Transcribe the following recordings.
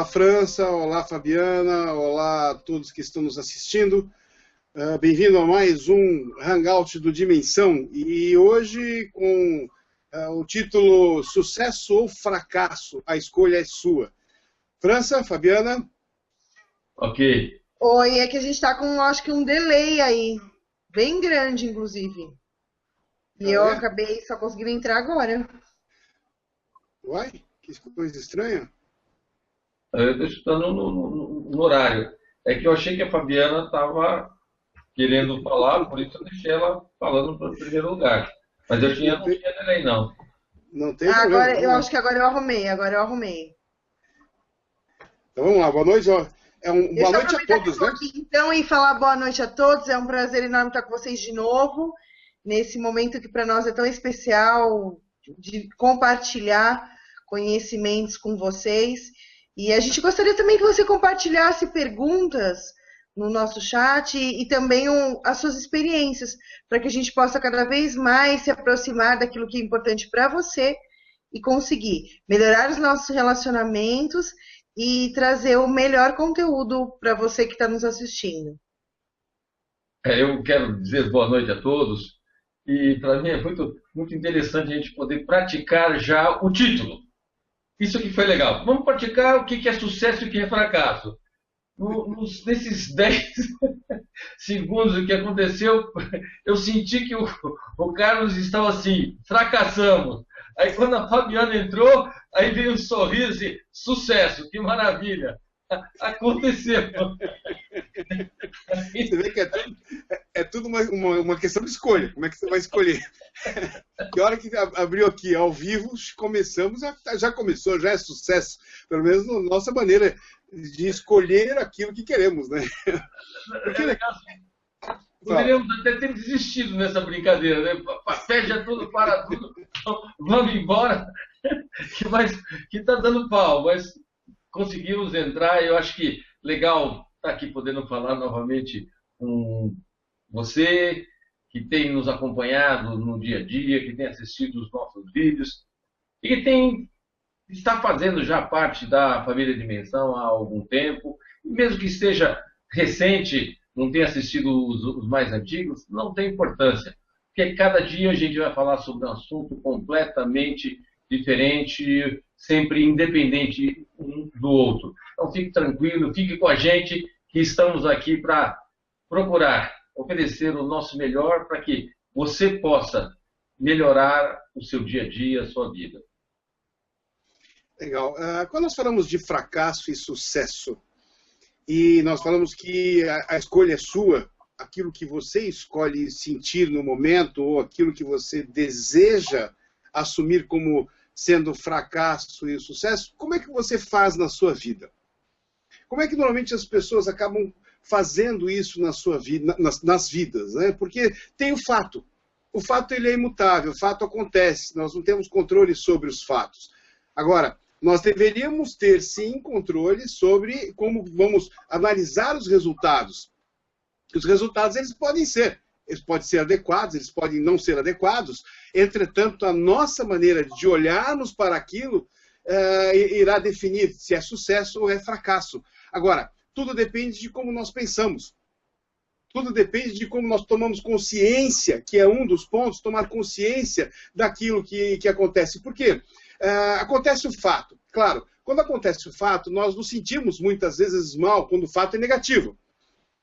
Olá, França, olá, Fabiana, olá a todos que estão nos assistindo. Bem-vindo a mais um Hangout do Dimensão. E hoje com o título Sucesso ou Fracasso, a escolha é sua. França, Fabiana? Ok. Oi, é que a gente está com, acho que um delay aí, bem grande, inclusive. E eu acabei só conseguindo entrar agora. Uai, que coisa estranha. Eu estou escutando no horário. É que eu achei que a Fabiana estava querendo falar, por isso eu deixei ela falando no primeiro lugar. Mas não tinha delay, não. Não tem problema. Agora, eu acho que agora eu arrumei. Então vamos lá, boa noite. Boa noite a todos, né? Então, e falar boa noite a todos. É um prazer enorme estar com vocês de novo, nesse momento que para nós é tão especial de compartilhar conhecimentos com vocês. E a gente gostaria também que você compartilhasse perguntas no nosso chat e também as suas experiências, para que a gente possa cada vez mais se aproximar daquilo que é importante para você e conseguir melhorar os nossos relacionamentos e trazer o melhor conteúdo para você que está nos assistindo. Eu quero dizer boa noite a todos. E para mim é muito interessante a gente poder praticar já o título. Isso aqui foi legal. Vamos praticar o que é sucesso e o que é fracasso. Nesses 10 segundos que aconteceu, eu senti que o Carlos estava assim, fracassamos. Aí quando a Fabiana entrou, aí veio um sorriso e sucesso, que maravilha. Aconteceu. Você vê que é tudo uma questão de escolha. Como é que você vai escolher? Que hora que abriu aqui ao vivo, começamos, já começou, já é sucesso. Pelo menos na nossa maneira de escolher aquilo que queremos, né? Poderíamos até ter desistido nessa brincadeira, né? Fecha tudo, para tudo, vamos embora, que está dando pau, mas conseguimos entrar e eu acho que legal estar aqui podendo falar novamente com você, que tem nos acompanhado no dia a dia, que tem assistido os nossos vídeos e que está fazendo já parte da família Dimensão há algum tempo, e mesmo que esteja recente, não tenha assistido os mais antigos, não tem importância, porque cada dia a gente vai falar sobre um assunto completamente diferente, sempre independente um do outro. Então fique tranquilo, fique com a gente, que estamos aqui para procurar oferecer o nosso melhor para que você possa melhorar o seu dia a dia, a sua vida. Legal. Quando nós falamos de fracasso e sucesso, e nós falamos que a escolha é sua, aquilo que você escolhe sentir no momento, ou aquilo que você deseja assumir como sendo fracasso e sucesso, como é que você faz na sua vida? Como é que normalmente as pessoas acabam fazendo isso na sua vida, nas vidas, né? Porque tem o fato. O fato ele é imutável, o fato acontece, nós não temos controle sobre os fatos. Agora, nós deveríamos ter, sim, controle sobre como vamos analisar os resultados. Os resultados, eles podem ser adequados, eles podem não ser adequados. Entretanto, a nossa maneira de olharmos para aquilo irá definir se é sucesso ou é fracasso. Agora, tudo depende de como nós pensamos. Tudo depende de como nós tomamos consciência, que é um dos pontos, tomar consciência daquilo que acontece. Por quê? Acontece o fato. Claro, quando acontece o fato, nós nos sentimos muitas vezes mal quando o fato é negativo.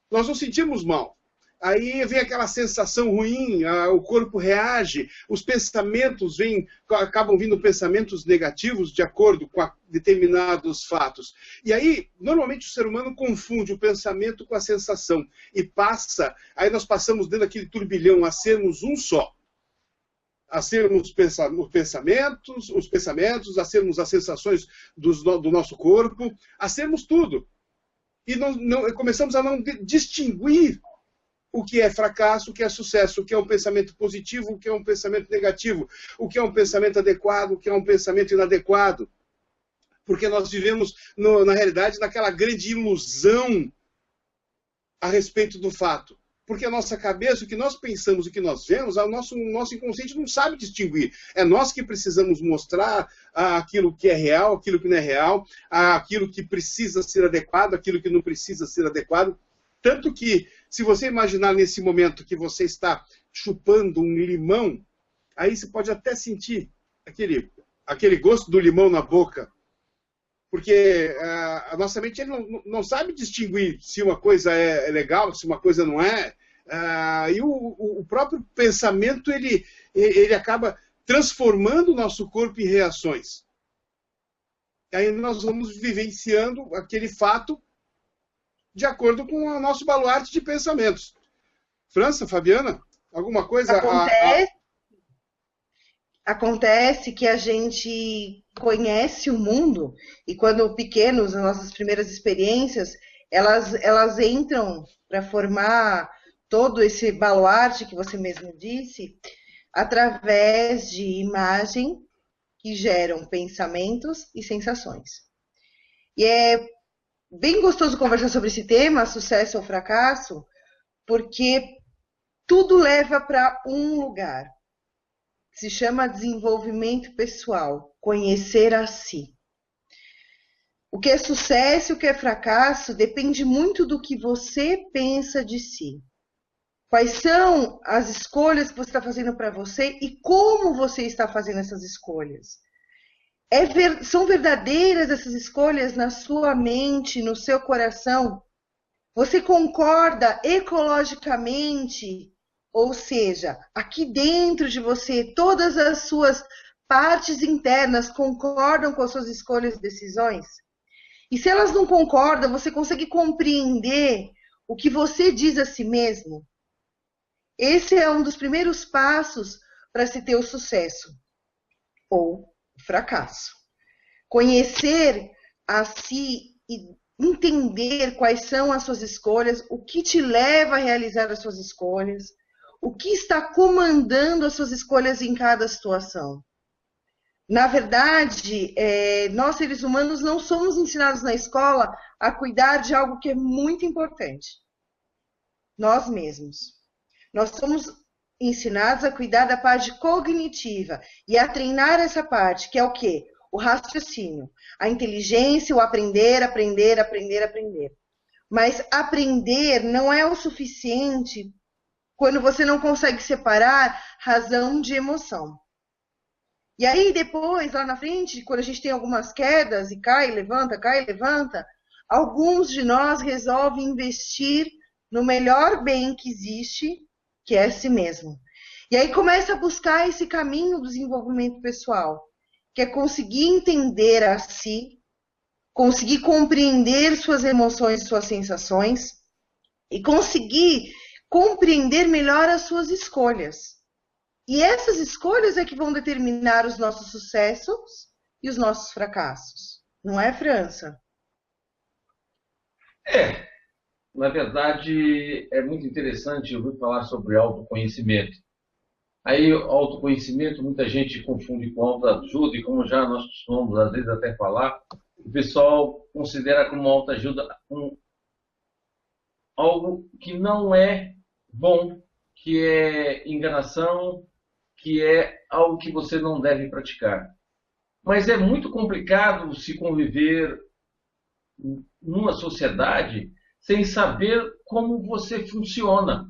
Nós nos sentimos mal. Aí vem aquela sensação ruim, o corpo reage, os pensamentos acabam vindo pensamentos negativos de acordo com determinados fatos. E aí, normalmente o ser humano confunde o pensamento com a sensação e aí nós passamos dentro daquele turbilhão a sermos um só. A sermos os pensamentos, a sermos as sensações do nosso corpo, a sermos tudo. E começamos a não distinguir o que é fracasso, o que é sucesso, o que é um pensamento positivo, o que é um pensamento negativo, o que é um pensamento adequado, o que é um pensamento inadequado. Porque nós vivemos, na realidade, naquela grande ilusão a respeito do fato. Porque a nossa cabeça, o que nós pensamos, o que nós vemos, o nosso inconsciente não sabe distinguir. É nós que precisamos mostrar aquilo que é real, aquilo que não é real, aquilo que precisa ser adequado, aquilo que não precisa ser adequado. Tanto que, se você imaginar nesse momento que você está chupando um limão, aí você pode até sentir aquele gosto do limão na boca. Porque a nossa mente não sabe distinguir se uma coisa é legal, se uma coisa não é. E o próprio pensamento ele acaba transformando o nosso corpo em reações. Aí nós vamos vivenciando aquele fato de acordo com o nosso baluarte de pensamentos. França, Fabiana, alguma coisa? Acontece que a gente conhece o mundo e quando pequenos, as nossas primeiras experiências, elas entram para formar todo esse baluarte que você mesmo disse, através de imagem que geram pensamentos e sensações. E é bem gostoso conversar sobre esse tema, sucesso ou fracasso, porque tudo leva para um lugar. Se chama desenvolvimento pessoal, conhecer a si. O que é sucesso e o que é fracasso depende muito do que você pensa de si. Quais são as escolhas que você está fazendo para você e como você está fazendo essas escolhas. São verdadeiras essas escolhas na sua mente, no seu coração? Você concorda ecologicamente? Ou seja, aqui dentro de você, todas as suas partes internas concordam com as suas escolhas e decisões? E se elas não concordam, você consegue compreender o que você diz a si mesmo? Esse é um dos primeiros passos para se ter o sucesso ou o fracasso. Conhecer a si e entender quais são as suas escolhas, o que te leva a realizar as suas escolhas, o que está comandando as suas escolhas em cada situação. Na verdade, nós seres humanos não somos ensinados na escola a cuidar de algo que é muito importante. Nós mesmos. Nós somos ensinados a cuidar da parte cognitiva e a treinar essa parte, que é o quê? O raciocínio, a inteligência, o aprender. Mas aprender não é o suficiente quando você não consegue separar razão de emoção. E aí depois, lá na frente, quando a gente tem algumas quedas e cai, levanta, alguns de nós resolvem investir no melhor bem que existe, que é si mesmo. E aí começa a buscar esse caminho do desenvolvimento pessoal, que é conseguir entender a si, conseguir compreender suas emoções, suas sensações, e conseguir compreender melhor as suas escolhas. E essas escolhas é que vão determinar os nossos sucessos e os nossos fracassos. Não é, França? Na verdade, é muito interessante ouvir falar sobre autoconhecimento. Aí, autoconhecimento, muita gente confunde com autoajuda, e como já nós costumamos, às vezes, até falar, o pessoal considera como autoajuda algo que não é bom, que é enganação, que é algo que você não deve praticar. Mas é muito complicado se conviver numa sociedade sem saber como você funciona.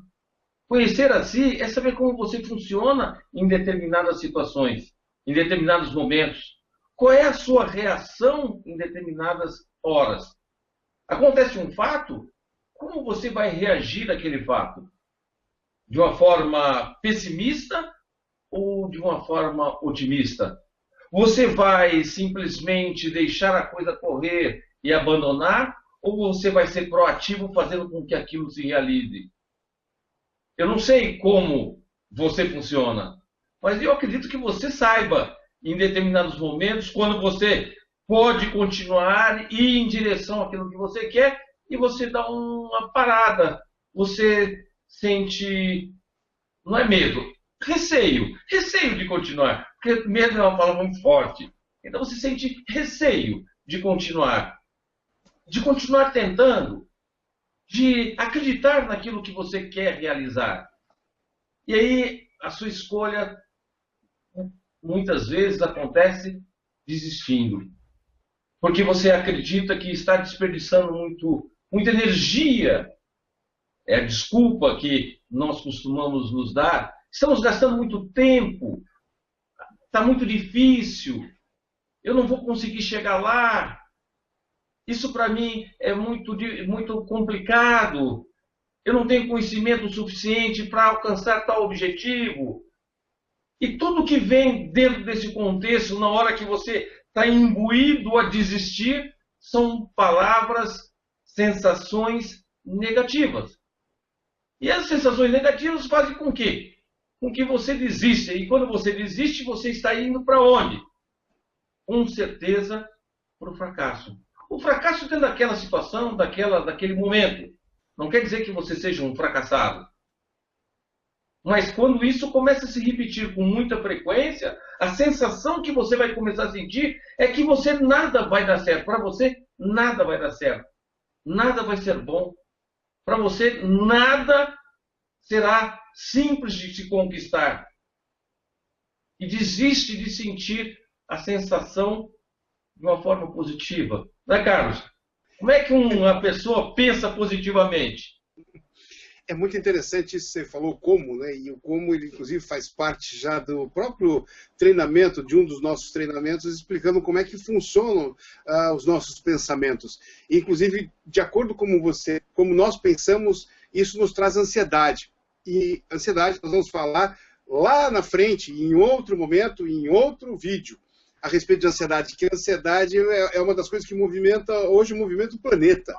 Conhecer a si é saber como você funciona em determinadas situações, em determinados momentos. Qual é a sua reação em determinadas horas? Acontece um fato, como você vai reagir àquele fato? De uma forma pessimista ou de uma forma otimista? Você vai simplesmente deixar a coisa correr e abandonar? Ou você vai ser proativo fazendo com que aquilo se realize? Eu não sei como você funciona, mas eu acredito que você saiba, em determinados momentos, quando você pode continuar e ir em direção àquilo que você quer, e você dá uma parada. Você sente, não é medo, receio de continuar, porque medo é uma palavra muito forte. Então você sente receio de continuar tentando, de acreditar naquilo que você quer realizar. E aí a sua escolha muitas vezes acontece desistindo. Porque você acredita que está desperdiçando muita energia. É a desculpa que nós costumamos nos dar. Estamos gastando muito tempo. Está muito difícil. Eu não vou conseguir chegar lá. Isso para mim é muito complicado. Eu não tenho conhecimento suficiente para alcançar tal objetivo. E tudo que vem dentro desse contexto, na hora que você está imbuído a desistir, são palavras, sensações negativas. E as sensações negativas fazem com quê? Com que você desista. E quando você desiste, você está indo para onde? Com certeza para o fracasso. O fracasso dentro daquela situação, daquele momento. Não quer dizer que você seja um fracassado. Mas quando isso começa a se repetir com muita frequência, a sensação que você vai começar a sentir é que você nada vai dar certo. Para você, nada vai dar certo. Nada vai ser bom. Para você, nada será simples de se conquistar. E desiste de sentir a sensação de uma forma positiva. Né, Carlos? Como é que uma pessoa pensa positivamente? É muito interessante isso que você falou, como, né? E o como ele, inclusive, faz parte já do próprio treinamento, de um dos nossos treinamentos, explicando como é que funcionam os nossos pensamentos. E, inclusive, de acordo com como nós pensamos, isso nos traz ansiedade. E ansiedade nós vamos falar lá na frente, em outro momento, em outro vídeo, a respeito de ansiedade, que a ansiedade é uma das coisas que hoje movimenta o planeta.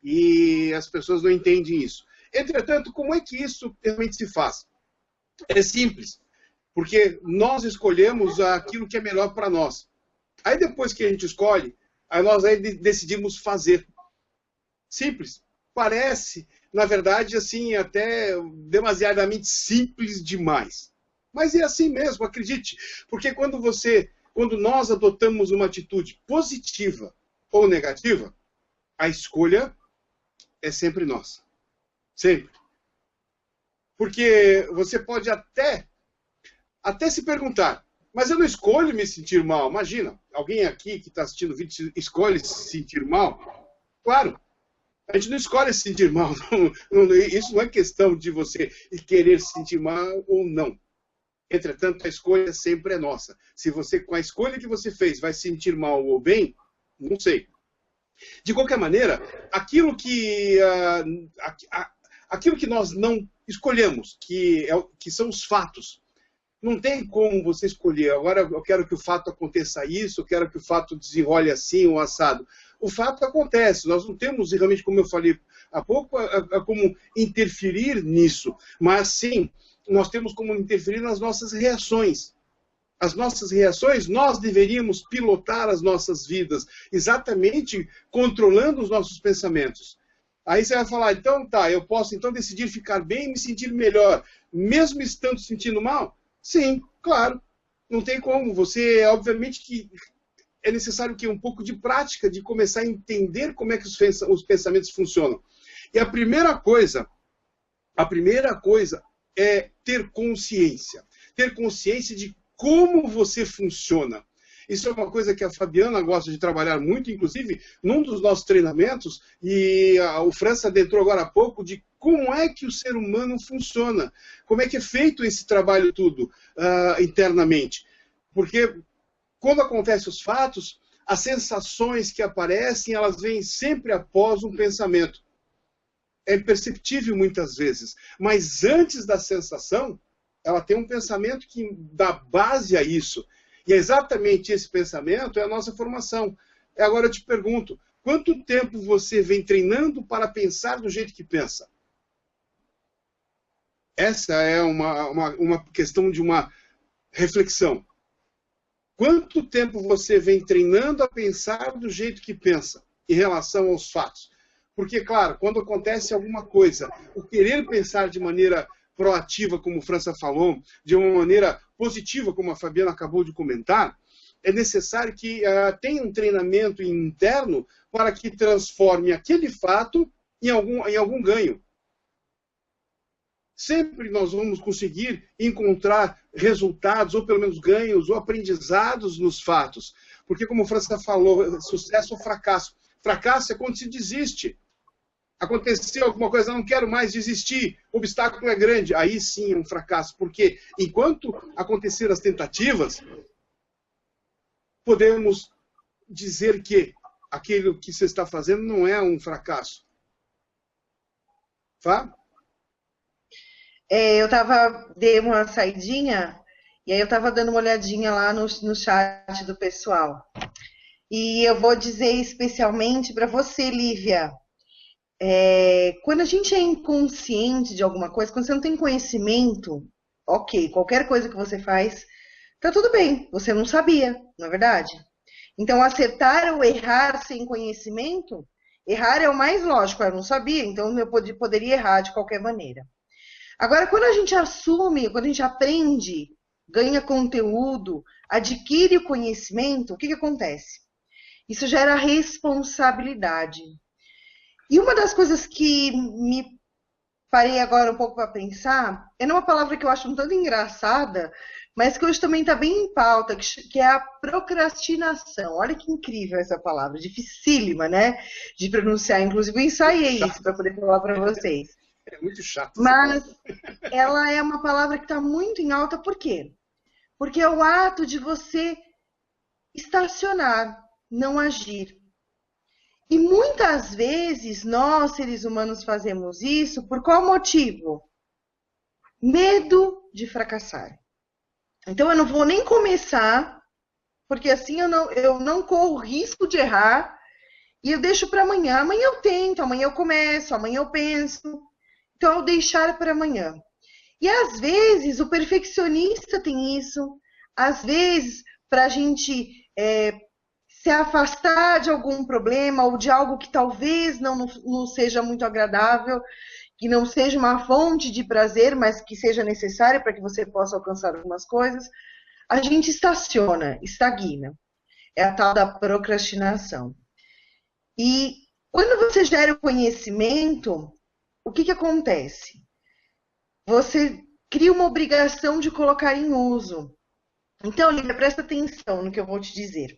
E as pessoas não entendem isso. Entretanto, como é que isso realmente se faz? É simples, porque nós escolhemos aquilo que é melhor para nós. Aí depois que a gente escolhe, nós decidimos fazer. Simples. Parece, na verdade, assim, até demasiadamente simples demais. Mas é assim mesmo, acredite. Porque quando nós adotamos uma atitude positiva ou negativa, a escolha é sempre nossa. Sempre. Porque você pode até se perguntar, mas eu não escolho me sentir mal. Imagina, alguém aqui que está assistindo o vídeo escolhe se sentir mal? Claro, a gente não escolhe se sentir mal. Isso não é questão de você querer se sentir mal ou não. Entretanto, a escolha sempre é nossa. Se você, com a escolha que você fez, vai se sentir mal ou bem, não sei. De qualquer maneira, aquilo que nós não escolhemos, que são os fatos, não tem como você escolher. Agora eu quero que o fato aconteça isso, eu quero que o fato desenrole assim ou assado. O fato acontece, nós não temos realmente, como eu falei há pouco, como interferir nisso, mas sim, nós temos como interferir nas nossas reações. As nossas reações, nós deveríamos pilotar as nossas vidas, exatamente controlando os nossos pensamentos. Aí você vai falar, então tá, eu posso então decidir ficar bem e me sentir melhor, mesmo estando sentindo mal? Sim, claro, não tem como. Você, obviamente que é necessário que um pouco de prática, de começar a entender como é que os pensamentos funcionam. E a primeira coisa é ter consciência de como você funciona. Isso é uma coisa que a Fabiana gosta de trabalhar muito, inclusive num dos nossos treinamentos, e o França adentrou agora há pouco de como é que o ser humano funciona, como é que é feito esse trabalho tudo internamente. Porque quando acontecem os fatos, as sensações que aparecem, elas vêm sempre após um pensamento. É imperceptível muitas vezes, mas antes da sensação, ela tem um pensamento que dá base a isso. E exatamente esse pensamento é a nossa formação. Agora eu te pergunto, quanto tempo você vem treinando para pensar do jeito que pensa? Essa é uma questão de uma reflexão. Quanto tempo você vem treinando a pensar do jeito que pensa em relação aos fatos? Porque, claro, quando acontece alguma coisa, o querer pensar de maneira proativa, como o França falou, de uma maneira positiva, como a Fabiana acabou de comentar, é necessário que tenha um treinamento interno para que transforme aquele fato em algum ganho. Sempre nós vamos conseguir encontrar resultados, ou pelo menos ganhos, ou aprendizados nos fatos. Porque, como o França falou, sucesso ou fracasso. Fracasso é quando se desiste. Aconteceu alguma coisa, não quero mais desistir, o obstáculo é grande. Aí sim é um fracasso. Porque enquanto acontecer as tentativas, podemos dizer que aquilo que você está fazendo não é um fracasso. Tá? Dei uma saidinha, e aí eu estava dando uma olhadinha lá no chat do pessoal. E eu vou dizer especialmente para você, Lívia, quando a gente é inconsciente de alguma coisa, quando você não tem conhecimento, ok, qualquer coisa que você faz, tá tudo bem, você não sabia, não é verdade? Então, acertar ou errar sem conhecimento, errar é o mais lógico, eu não sabia, então eu poderia errar de qualquer maneira. Agora, quando a gente assume, quando a gente aprende, ganha conteúdo, adquire o conhecimento, o que acontece? Isso gera responsabilidade. E uma das coisas que me parei agora um pouco para pensar, é numa palavra que eu acho um tanto engraçada, mas que hoje também está bem em pauta, que é a procrastinação. Olha que incrível essa palavra, dificílima, né? De pronunciar. Inclusive, eu ensaiei isso para poder falar para vocês. É muito chato. Mas ela é uma palavra que está muito em alta, por quê? Porque é o ato de você estacionar, não agir. E muitas vezes nós, seres humanos, fazemos isso por qual motivo? Medo de fracassar. Então eu não vou nem começar, porque assim eu não corro risco de errar, e eu deixo para amanhã. Amanhã eu tento, amanhã eu começo, amanhã eu penso. Então, eu deixar para amanhã. E, às vezes, o perfeccionista tem isso. Às vezes, para a gente se afastar de algum problema ou de algo que talvez não seja muito agradável, que não seja uma fonte de prazer, mas que seja necessária para que você possa alcançar algumas coisas, a gente estaciona, estagna. É a tal da procrastinação. E, quando você gera o conhecimento, o que acontece? Você cria uma obrigação de colocar em uso. Então, Lívia, presta atenção no que eu vou te dizer.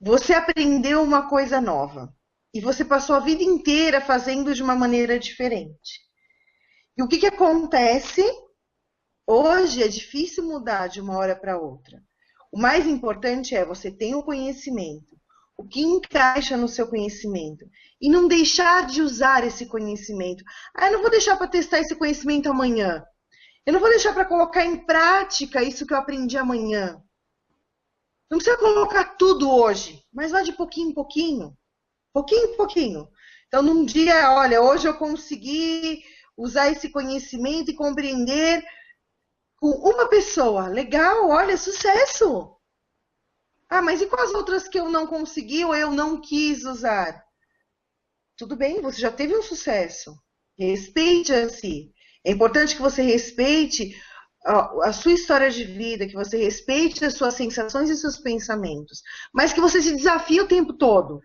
Você aprendeu uma coisa nova e você passou a vida inteira fazendo de uma maneira diferente. E o que acontece? Hoje é difícil mudar de uma hora para outra. O mais importante é você ter o conhecimento, o que encaixa no seu conhecimento. E não deixar de usar esse conhecimento. Eu não vou deixar para testar esse conhecimento amanhã. Eu não vou deixar para colocar em prática isso que eu aprendi amanhã. Não precisa colocar tudo hoje, mas vá de pouquinho em pouquinho. Pouquinho em pouquinho. Então, num dia, olha, hoje eu consegui usar esse conhecimento e compreender com uma pessoa. Legal, olha, sucesso. Mas e com as outras que eu não consegui ou eu não quis usar? Tudo bem, você já teve um sucesso. Respeite a si. É importante que você respeite a sua história de vida, que você respeite as suas sensações e seus pensamentos, mas que você se desafie o tempo todo.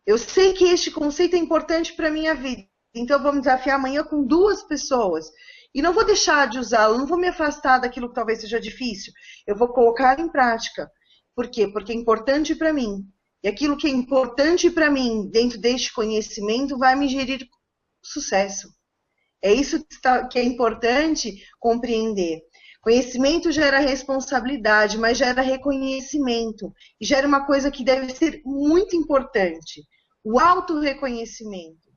Eu sei que este conceito é importante para a minha vida, então eu vou me desafiar amanhã com 2 pessoas. E não vou deixar de usá-lo, não vou me afastar daquilo que talvez seja difícil. Eu vou colocar em prática. Por quê? Porque é importante para mim. E aquilo que é importante para mim, dentro deste conhecimento, vai me gerir sucesso. É isso que é importante compreender. Conhecimento gera responsabilidade, mas gera reconhecimento. E gera uma coisa que deve ser muito importante: o autorreconhecimento.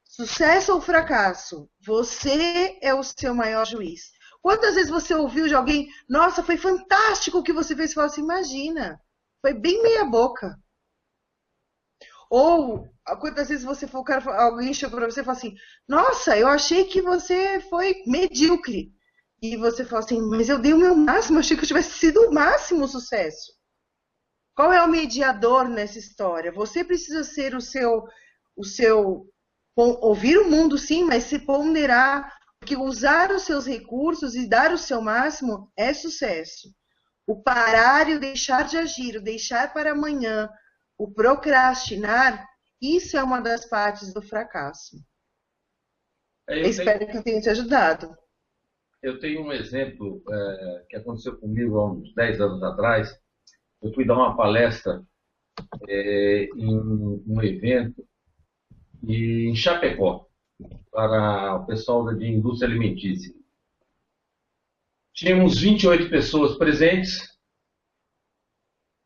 Sucesso ou fracasso, você é o seu maior juiz. Quantas vezes você ouviu de alguém, nossa, foi fantástico o que você fez? Você fala assim, imagina, foi bem meia boca. Ou, quantas vezes alguém chegou para você e falou assim, nossa, eu achei que você foi medíocre. E você fala assim, mas eu dei o meu máximo, achei que eu tivesse sido o máximo sucesso. Qual é o mediador nessa história? Você precisa ser o seu ouvir o mundo sim, mas se ponderar, porque usar os seus recursos e dar o seu máximo é sucesso. O parar e o deixar de agir, o deixar para amanhã, o procrastinar Isso é uma das partes do fracasso. Eu espero que eu tenha te ajudado. Eu tenho um exemplo que aconteceu comigo há uns 10 anos atrás. Eu fui dar uma palestra em um evento em Chapecó, para o pessoal de indústria alimentícia. Tínhamos 28 pessoas presentes,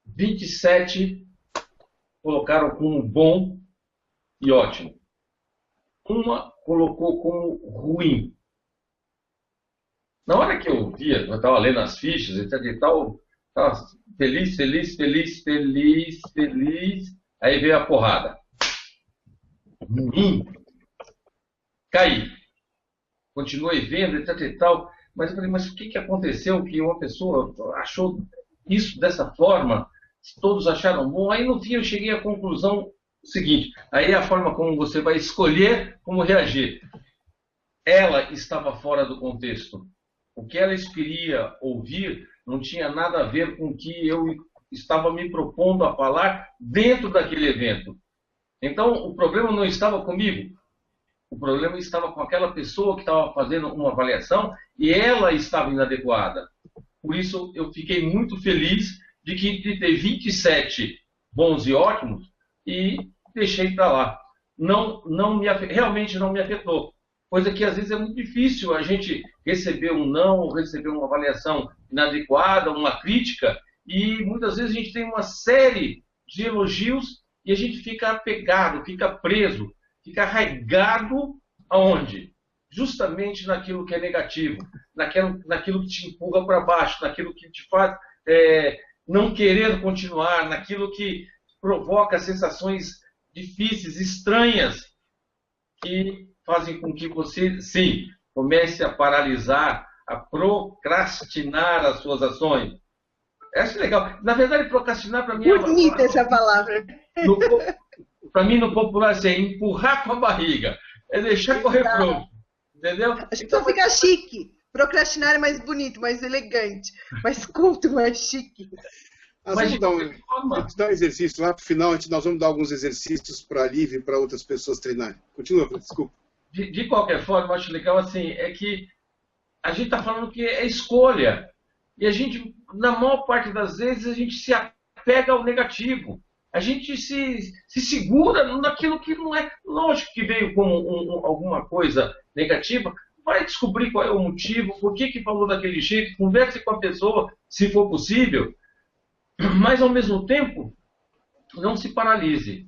27 colocaram como bom e ótimo. Uma colocou como ruim. Na hora que eu via, eu estava lendo as fichas, etc e tal, estava feliz, feliz, feliz, feliz, feliz. Aí veio a porrada. Ruim. Caí. Continuei vendo, etc e tal. Mas eu falei, mas o que aconteceu que uma pessoa achou isso dessa forma? Todos acharam bom. Aí no fim eu cheguei à conclusão seguinte. Aí é a forma como você vai escolher como reagir. Ela estava fora do contexto. O que ela queria ouvir não tinha nada a ver com o que eu estava me propondo a falar dentro daquele evento. Então, o problema não estava comigo. O problema estava com aquela pessoa que estava fazendo uma avaliação e ela estava inadequada. Por isso, eu fiquei muito feliz de ter 27 bons e ótimos e deixei para lá. Realmente não me afetou. Coisa que às vezes é muito difícil a gente receber um não, ou receber uma avaliação inadequada, uma crítica, e muitas vezes a gente tem uma série de elogios e a gente fica apegado, fica preso, fica arraigado aonde? Justamente naquilo que é negativo, naquilo que te empurra para baixo, naquilo que te faz não querer continuar, naquilo que provoca sensações difíceis, estranhas, que fazem com que você, sim, comece a paralisar, a procrastinar as suas ações. Acho legal. Na verdade, procrastinar para mim é... Bonita essa palavra. Para mim, no popular, assim, é empurrar com a barriga. É deixar correr frouxo. Entendeu? Acho que só fica chique. Procrastinar é mais bonito, mais elegante, mais culto, mais chique. Vamos dar um exercício lá para o final. Nós vamos dar alguns exercícios para a Liv e para outras pessoas treinarem. Continua, desculpa. De qualquer forma, eu acho legal assim, é que a gente está falando que é escolha. E a gente, na maior parte das vezes, a gente se apega ao negativo. A gente se segura naquilo que não é. Lógico que veio com alguma coisa negativa. Vai descobrir qual é o motivo, por que falou daquele jeito, converse com a pessoa, se for possível. Mas, ao mesmo tempo, não se paralise.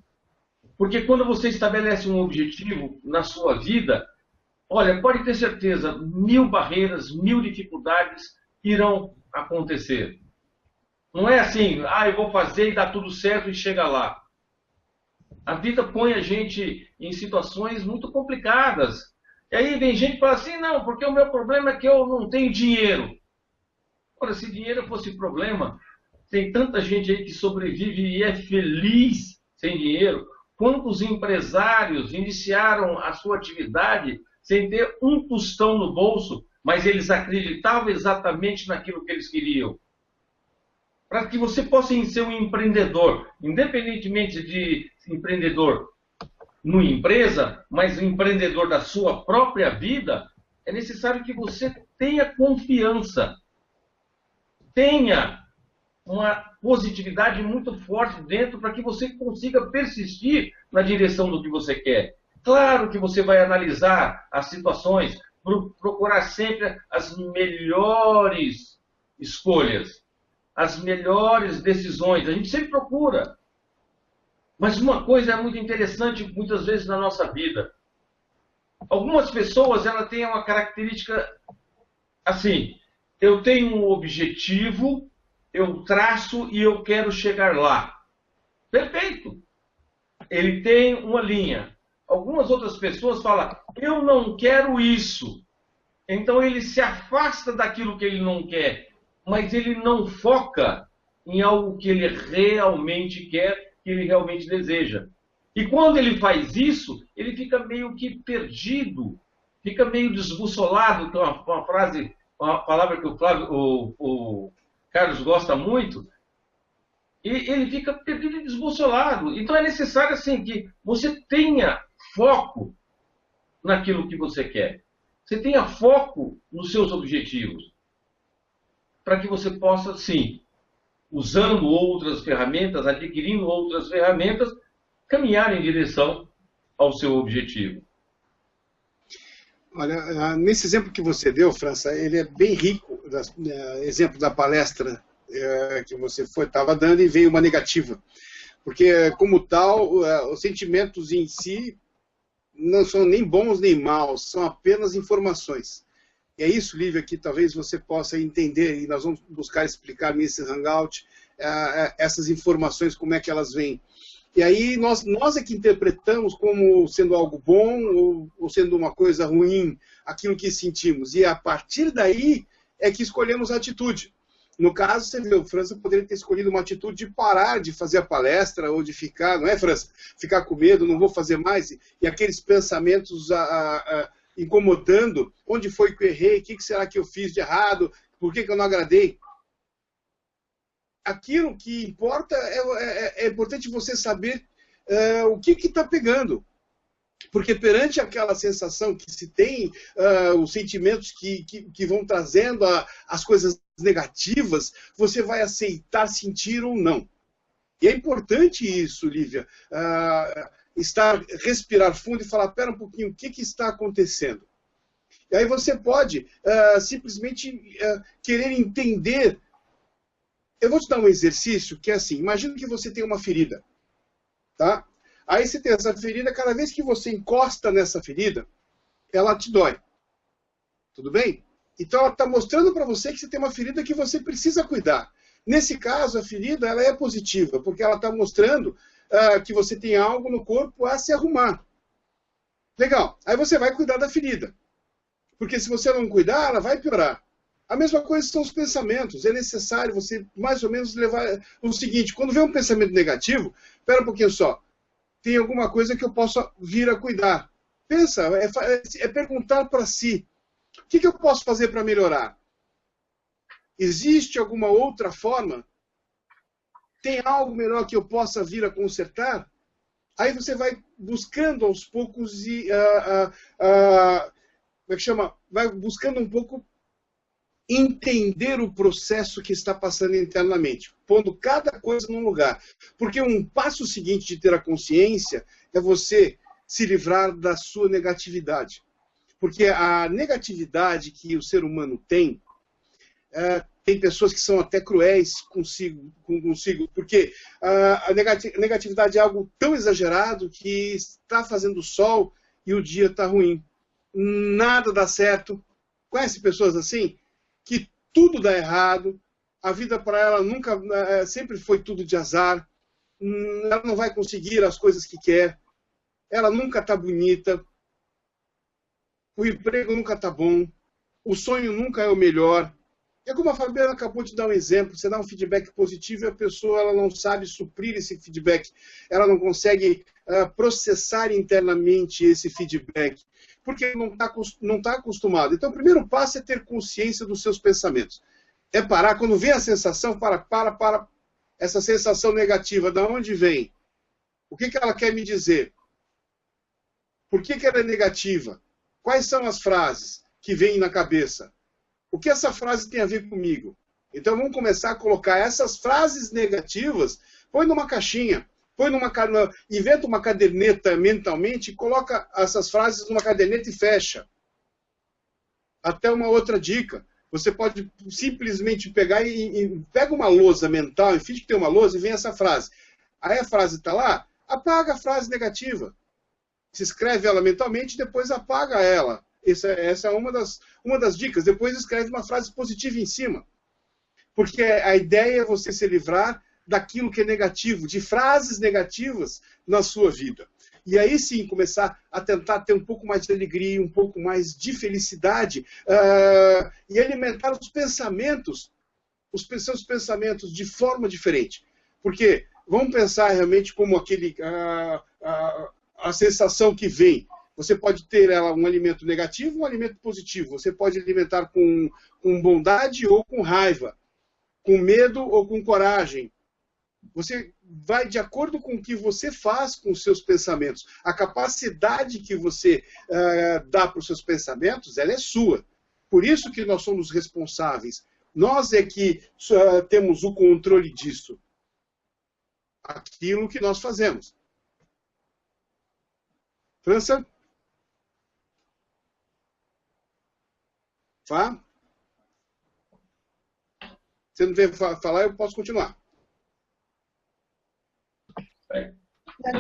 Porque quando você estabelece um objetivo na sua vida, olha, pode ter certeza, 1000 barreiras, 1000 dificuldades irão acontecer. Não é assim, eu vou fazer e dá tudo certo e chega lá. A vida põe a gente em situações muito complicadas. E aí vem gente que fala assim, não, porque o meu problema é que eu não tenho dinheiro. Ora, se dinheiro fosse problema, tem tanta gente aí que sobrevive e é feliz sem dinheiro. Quantos empresários iniciaram a sua atividade sem ter um tostão no bolso, mas eles acreditavam exatamente naquilo que eles queriam? Para que você possa ser um empreendedor, independentemente de empreendedor numa empresa, mas um empreendedor da sua própria vida, é necessário que você tenha confiança, tenha uma positividade muito forte dentro para que você consiga persistir na direção do que você quer. Claro que você vai analisar as situações, procurar sempre as melhores escolhas, as melhores decisões. A gente sempre procura. Mas uma coisa é muito interessante muitas vezes na nossa vida. Algumas pessoas elas têm uma característica assim, eu tenho um objetivo, eu traço e eu quero chegar lá. Perfeito. Ele tem uma linha. Algumas outras pessoas falam, eu não quero isso. Então ele se afasta daquilo que ele não quer, mas ele não foca em algo que ele realmente quer, que ele realmente deseja. E quando ele faz isso, ele fica meio que perdido, fica meio desbussolado, que é uma frase, uma palavra que o Carlos gosta muito. e ele fica perdido e desbossolado. Então é necessário assim, que você tenha foco naquilo que você quer. Você tenha foco nos seus objetivos. Para que você possa, sim, usando outras ferramentas, adquirindo outras ferramentas, caminhar em direção ao seu objetivo. Olha, nesse exemplo que você deu, França, ele é bem rico. Exemplo da palestra que você estava dando e veio uma negativa. Porque, como tal, os sentimentos em si não são nem bons nem maus, são apenas informações. E é isso, Lívia, que talvez você possa entender, e nós vamos buscar explicar nesse Hangout essas informações, como é que elas vêm. E aí nós é que interpretamos como sendo algo bom ou sendo uma coisa ruim, aquilo que sentimos. E a partir daí é que escolhemos a atitude. No caso, você viu, o França poderia ter escolhido uma atitude de parar de fazer a palestra ou de ficar, não é, França? Ficar com medo, não vou fazer mais. E aqueles pensamentos incomodando, onde foi que eu errei, o que será que eu fiz de errado, por que eu não agradei? Aquilo que importa é importante você saber o que está pegando. Porque perante aquela sensação que se tem, os sentimentos que vão trazendo as coisas negativas, você vai aceitar, sentir ou não. E é importante isso, Lívia, respirar fundo e falar, pera um pouquinho, o que está acontecendo? E aí você pode simplesmente querer entender. Eu vou te dar um exercício que é assim, imagina que você tem uma ferida, tá? Aí você tem essa ferida, cada vez que você encosta nessa ferida, ela te dói. Tudo bem? Então ela está mostrando para você que você tem uma ferida que você precisa cuidar. Nesse caso, a ferida ela é positiva, porque ela está mostrando que você tem algo no corpo a se arrumar. Legal. Aí você vai cuidar da ferida. Porque se você não cuidar, ela vai piorar. A mesma coisa são os pensamentos. É necessário você mais ou menos levar o seguinte, quando vem um pensamento negativo, espera um pouquinho só, tem alguma coisa que eu possa vir a cuidar. Pensa, é perguntar para si, o que eu posso fazer para melhorar? Existe alguma outra forma? Tem algo melhor que eu possa vir a consertar? Aí você vai buscando aos poucos e como é que chama? Vai buscando um pouco entender o processo que está passando internamente, pondo cada coisa num lugar. Porque um passo seguinte de ter a consciência é você se livrar da sua negatividade. Porque a negatividade que o ser humano tem, tem pessoas que são até cruéis consigo porque a negatividade é algo tão exagerado que está fazendo sol e o dia está ruim. Nada dá certo. Conhece pessoas assim? Que tudo dá errado, a vida para ela nunca, sempre foi tudo de azar, ela não vai conseguir as coisas que quer, ela nunca está bonita, o emprego nunca está bom, o sonho nunca é o melhor. É como a Fabiana acabou de dar um exemplo, você dá um feedback positivo e a pessoa ela não sabe suprir esse feedback, ela não consegue processar internamente esse feedback, porque não está acostumado. Então, o primeiro passo é ter consciência dos seus pensamentos. É parar, quando vem a sensação, para. Essa sensação negativa, de onde vem? O que ela quer me dizer? Por que ela é negativa? Quais são as frases que vêm na cabeça? O que essa frase tem a ver comigo? Então, vamos começar a colocar essas frases negativas, põe numa caixinha, inventa uma caderneta mentalmente, coloca essas frases numa caderneta e fecha. Até uma outra dica. Você pode simplesmente pegar e pega uma lousa mental, e finge que tem uma lousa e vem essa frase. Aí a frase está lá, apaga a frase negativa. Se escreve ela mentalmente e depois apaga ela. Essa é uma das dicas. Depois escreve uma frase positiva em cima. Porque a ideia é você se livrar daquilo que é negativo, de frases negativas na sua vida. E aí sim começar a tentar ter um pouco mais de alegria, um pouco mais de felicidade e alimentar os seus pensamentos de forma diferente. Porque vamos pensar realmente como a sensação que vem. Você pode ter um alimento negativo, um alimento positivo. Você pode alimentar com bondade ou com raiva, com medo ou com coragem. Você vai de acordo com o que você faz com os seus pensamentos. A capacidade que você dá para os seus pensamentos, ela é sua. Por isso que nós somos responsáveis. Nós é que temos o controle disso. Aquilo que nós fazemos. França? Fá? Se não vier falar, eu posso continuar.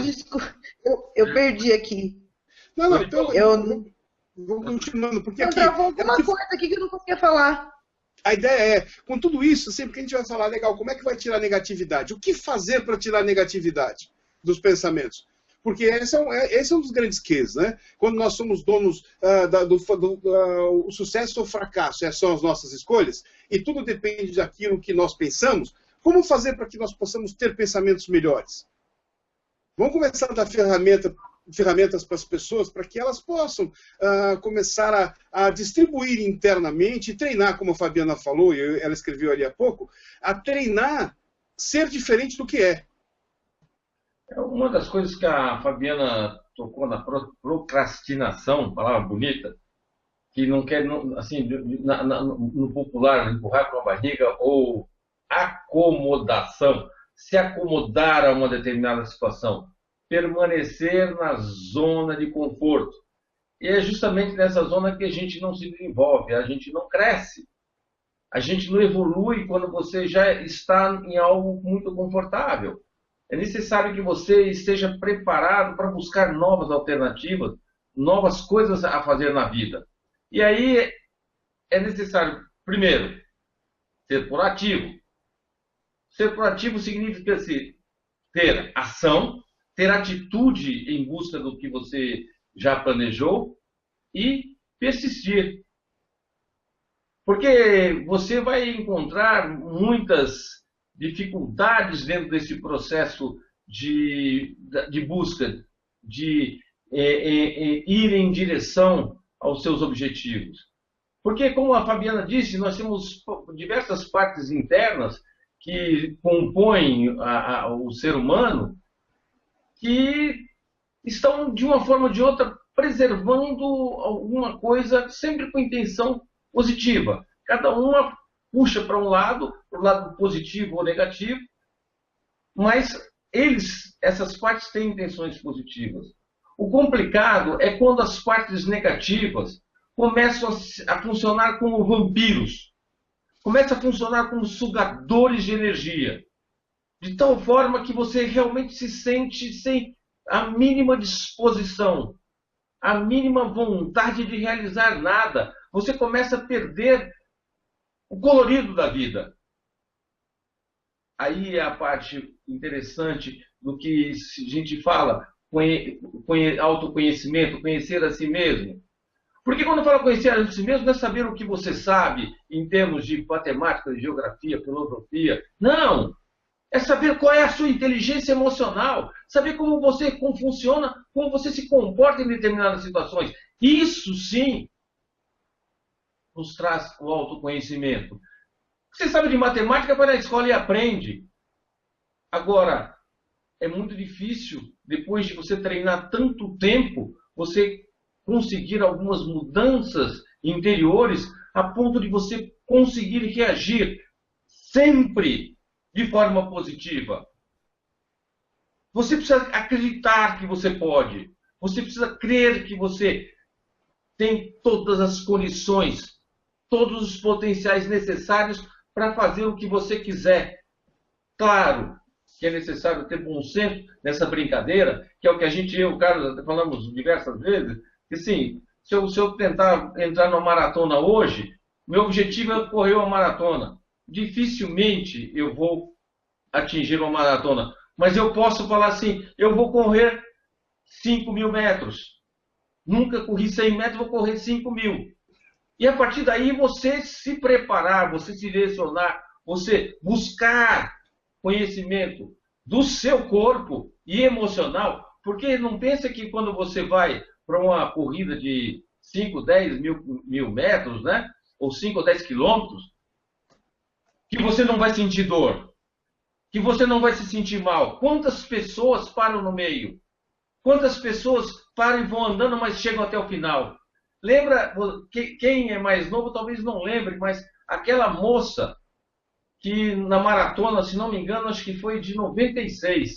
Desculpa, eu perdi aqui. Não, então, vou continuando. Porque aqui, travou alguma coisa aqui que eu não conseguia falar. A ideia é, com tudo isso, sempre que a gente vai falar, legal, como é que vai tirar a negatividade? O que fazer para tirar a negatividade dos pensamentos? Porque esse é um dos grandes quês, né? Quando nós somos donos o sucesso ou o fracasso, essas são as nossas escolhas, e tudo depende daquilo que nós pensamos, como fazer para que nós possamos ter pensamentos melhores? Vamos começar a dar ferramentas para as pessoas, para que elas possam começar a distribuir internamente, treinar, como a Fabiana falou, e ela escreveu ali há pouco, a treinar ser diferente do que é. Uma das coisas que a Fabiana tocou na procrastinação, palavra bonita, que não quer, assim, no popular, empurrar com a barriga, ou acomodação, se acomodar a uma determinada situação, permanecer na zona de conforto. E é justamente nessa zona que a gente não se desenvolve, a gente não cresce. A gente não evolui quando você já está em algo muito confortável. É necessário que você esteja preparado para buscar novas alternativas, novas coisas a fazer na vida. E aí é necessário, primeiro, ser proativo. Ser proativo significa ter ação, ter atitude em busca do que você já planejou e persistir. Porque você vai encontrar muitas dificuldades dentro desse processo de busca, de ir em direção aos seus objetivos. Porque, como a Fabiana disse, nós temos diversas partes internas que compõem o ser humano que estão, de uma forma ou de outra, preservando alguma coisa sempre com intenção positiva. Cada uma puxa para um lado, para o lado positivo ou negativo, mas essas partes têm intenções positivas. O complicado é quando as partes negativas começam a funcionar como vampiros, começam a funcionar como sugadores de energia, de tal forma que você realmente se sente sem a mínima disposição, a mínima vontade de realizar nada. Você começa a perder o colorido da vida. Aí é a parte interessante do que a gente fala, autoconhecimento, conhecer a si mesmo. Porque quando eu falo conhecer a si mesmo, não é saber o que você sabe em termos de matemática, geografia, filosofia. Não! É saber qual é a sua inteligência emocional, saber como você funciona, como você se comporta em determinadas situações. Isso sim nos traz o autoconhecimento. Você sabe de matemática, vai na escola e aprende. Agora, é muito difícil, depois de você treinar tanto tempo, você conseguir algumas mudanças interiores a ponto de você conseguir reagir sempre de forma positiva. Você precisa acreditar que você pode. Você precisa crer que você tem todas as condições, todos os potenciais necessários para fazer o que você quiser. Claro que é necessário ter bom senso nessa brincadeira, que é o que eu e o Carlos até falamos diversas vezes, que sim, se eu tentar entrar numa maratona hoje, meu objetivo é correr uma maratona. Dificilmente eu vou atingir uma maratona, mas eu posso falar assim, eu vou correr 5.000 metros. Nunca corri 100 metros, vou correr 5.000. E a partir daí você se preparar, você se direcionar, você buscar conhecimento do seu corpo e emocional, porque não pensa que quando você vai para uma corrida de 5, 10 mil metros, né? Ou 5 ou 10 quilômetros, que você não vai sentir dor. que você não vai se sentir mal. Quantas pessoas param no meio? Quantas pessoas param e vão andando, mas chegam até o final? Lembra, quem é mais novo talvez não lembre, mas aquela moça que na maratona, se não me engano, acho que foi de 96,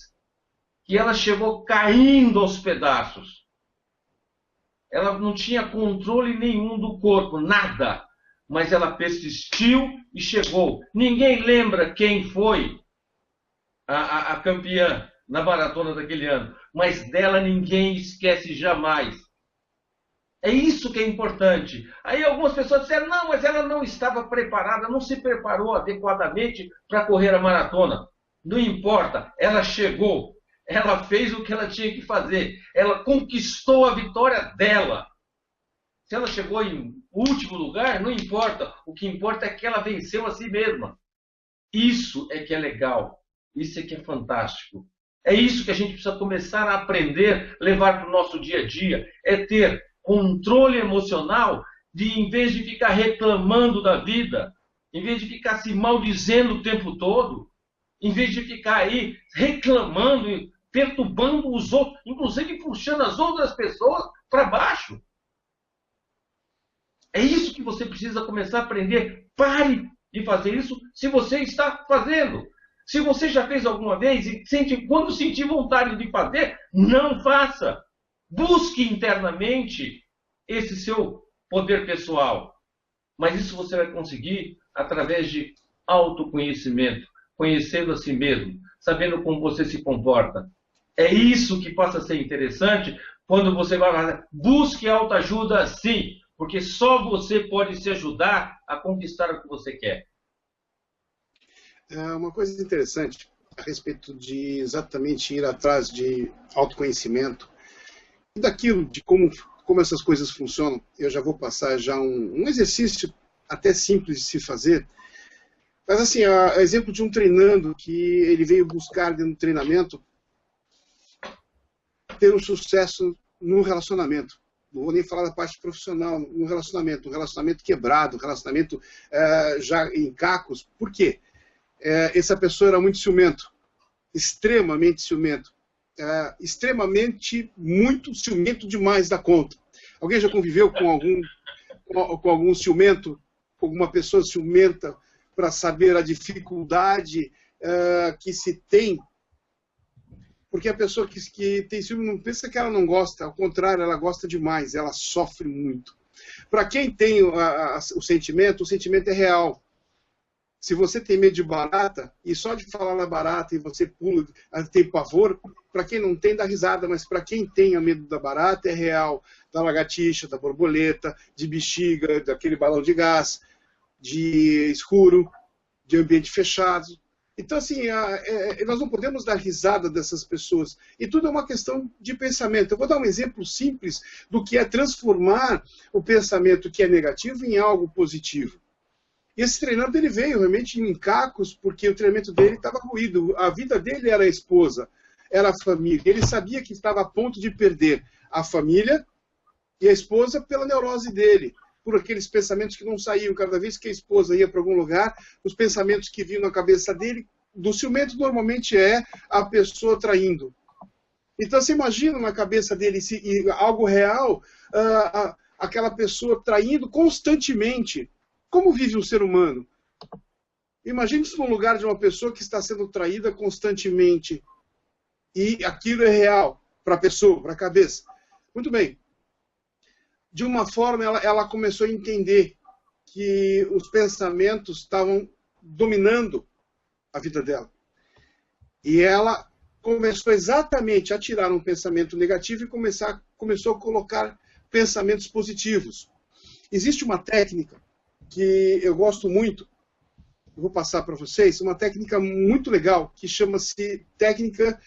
que ela chegou caindo aos pedaços. Ela não tinha controle nenhum do corpo, nada. Mas ela persistiu e chegou. Ninguém lembra quem foi a campeã na maratona daquele ano, mas dela ninguém esquece jamais. É isso que é importante. Aí algumas pessoas disseram, não, mas ela não estava preparada, não se preparou adequadamente para correr a maratona. Não importa, ela chegou, ela fez o que ela tinha que fazer, ela conquistou a vitória dela. Se ela chegou em último lugar, não importa. O que importa é que ela venceu a si mesma. Isso é que é legal. Isso é que é fantástico. É isso que a gente precisa começar a aprender, levar para o nosso dia a dia. É ter controle emocional de, em vez de ficar reclamando da vida, em vez de ficar se maldizendo o tempo todo, em vez de ficar aí reclamando e perturbando os outros, inclusive puxando as outras pessoas para baixo. É isso que você precisa começar a aprender. Pare de fazer isso se você está fazendo. Se você já fez alguma vez e quando sentir vontade de fazer, não faça. Busque internamente esse seu poder pessoal. Mas isso você vai conseguir através de autoconhecimento, conhecendo a si mesmo, sabendo como você se comporta. É isso que passa a ser interessante quando você vai lá. Busque autoajuda, sim, porque só você pode se ajudar a conquistar o que você quer. Uma coisa interessante a respeito de exatamente ir atrás de autoconhecimento e daquilo, de como essas coisas funcionam. Eu já vou passar já um exercício até simples de se fazer. Mas assim, exemplo de um treinando que ele veio buscar dentro do treinamento ter um sucesso no relacionamento. Não vou nem falar da parte profissional, no relacionamento. Um relacionamento quebrado, um relacionamento já em cacos. Por quê? Essa pessoa era muito ciumento, extremamente ciumento, muito ciumento demais da conta. Alguém já conviveu com algum ciumento, com alguma pessoa ciumenta, para saber a dificuldade que se tem? Porque a pessoa que tem ciúme não pensa que ela não gosta, ao contrário, ela gosta demais, ela sofre muito. Para quem tem o sentimento é real. Se você tem medo de barata, e só de falar na barata e você pula, tem pavor, para quem não tem, dá risada, mas para quem tem medo da barata, é real. Da lagartixa, da borboleta, de bexiga, daquele balão de gás, de escuro, de ambiente fechado. Então, assim, nós não podemos dar risada dessas pessoas. E tudo é uma questão de pensamento. Eu vou dar um exemplo simples do que é transformar o pensamento que é negativo em algo positivo. E esse treinamento ele veio realmente em cacos, porque o treinamento dele estava ruído. A vida dele era a esposa, era a família. Ele sabia que estava a ponto de perder a família e a esposa pela neurose dele, por aqueles pensamentos que não saíam. Cada vez que a esposa ia para algum lugar, os pensamentos que vinham na cabeça dele, do ciumento normalmente é a pessoa traindo. Então você imagina na cabeça dele algo real, aquela pessoa traindo constantemente. Como vive um ser humano? Imagine-se no lugar de uma pessoa que está sendo traída constantemente. E aquilo é real para a pessoa, para a cabeça. Muito bem. De uma forma, ela começou a entender que os pensamentos estavam dominando a vida dela. E ela começou exatamente a tirar um pensamento negativo e começou a colocar pensamentos positivos. Existe uma técnica que eu gosto muito, vou passar para vocês, uma técnica muito legal, que chama-se técnica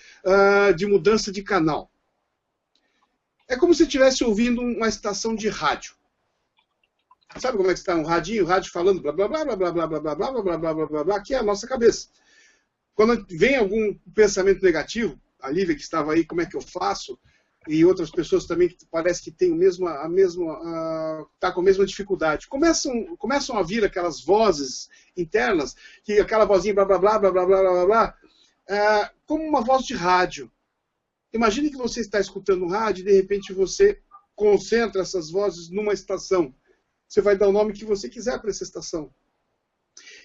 de mudança de canal. É como se estivesse ouvindo uma estação de rádio. Sabe como é que está um rádio falando blá blá blá blá blá blá blá blá blá blá blá blá blá blá, que é a nossa cabeça. Quando vem algum pensamento negativo, a Lívia que estava aí, como é que eu faço? E outras pessoas também que parece que têm tá com a mesma dificuldade. Começam a vir aquelas vozes internas, que aquela vozinha blá blá blá blá blá blá blá blá, como uma voz de rádio. Imagine que você está escutando um rádio e, de repente, você concentra essas vozes numa estação. Você vai dar o nome que você quiser para essa estação.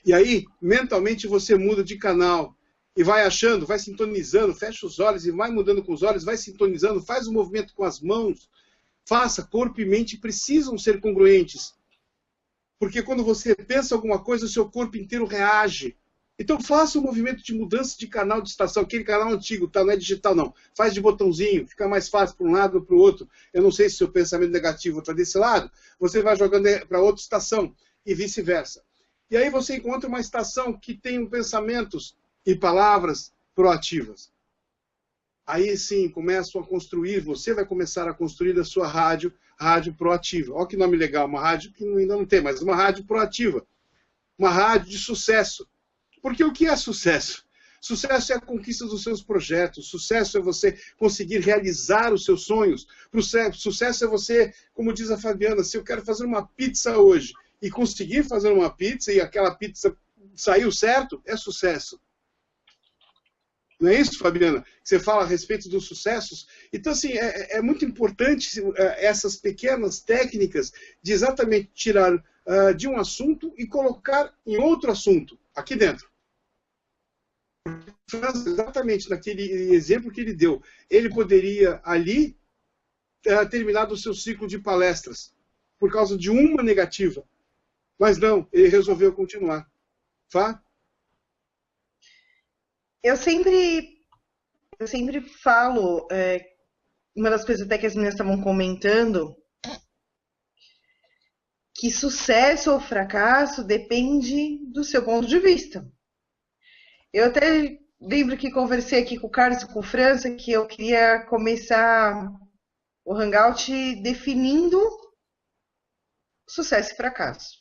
E aí, mentalmente, você muda de canal. E vai achando, vai sintonizando, fecha os olhos e vai mudando com os olhos, vai sintonizando, faz um movimento com as mãos. Faça, corpo e mente precisam ser congruentes. Porque quando você pensa alguma coisa, o seu corpo inteiro reage. Então faça um movimento de mudança de canal de estação, aquele canal antigo, tá? Não é digital não. Faz de botãozinho, fica mais fácil para um lado ou para o outro. Eu não sei se o seu pensamento negativo está desse lado, você vai jogando para outra estação e vice-versa. E aí você encontra uma estação que tem pensamentos e palavras proativas. Aí sim, começam a construir, você vai começar a construir a sua rádio proativa. Olha que nome legal, uma rádio que ainda não tem, mas uma rádio proativa. Uma rádio de sucesso. Porque o que é sucesso? Sucesso é a conquista dos seus projetos. Sucesso é você conseguir realizar os seus sonhos. Sucesso é você, como diz a Fabiana, se eu quero fazer uma pizza hoje e conseguir fazer uma pizza e aquela pizza saiu certo, é sucesso. Não é isso, Fabiana? Você fala a respeito dos sucessos. Então, assim, é muito importante essas pequenas técnicas de exatamente tirar de um assunto e colocar em outro assunto, aqui dentro. Exatamente naquele exemplo que ele deu. Ele poderia, ali, ter terminado o seu ciclo de palestras por causa de uma negativa. Mas não, ele resolveu continuar. Fá? Eu sempre falo, uma das coisas até que as meninas estavam comentando, que sucesso ou fracasso depende do seu ponto de vista. Eu até lembro que conversei aqui com o Carlos e com o França que eu queria começar o Hangout definindo sucesso e fracasso.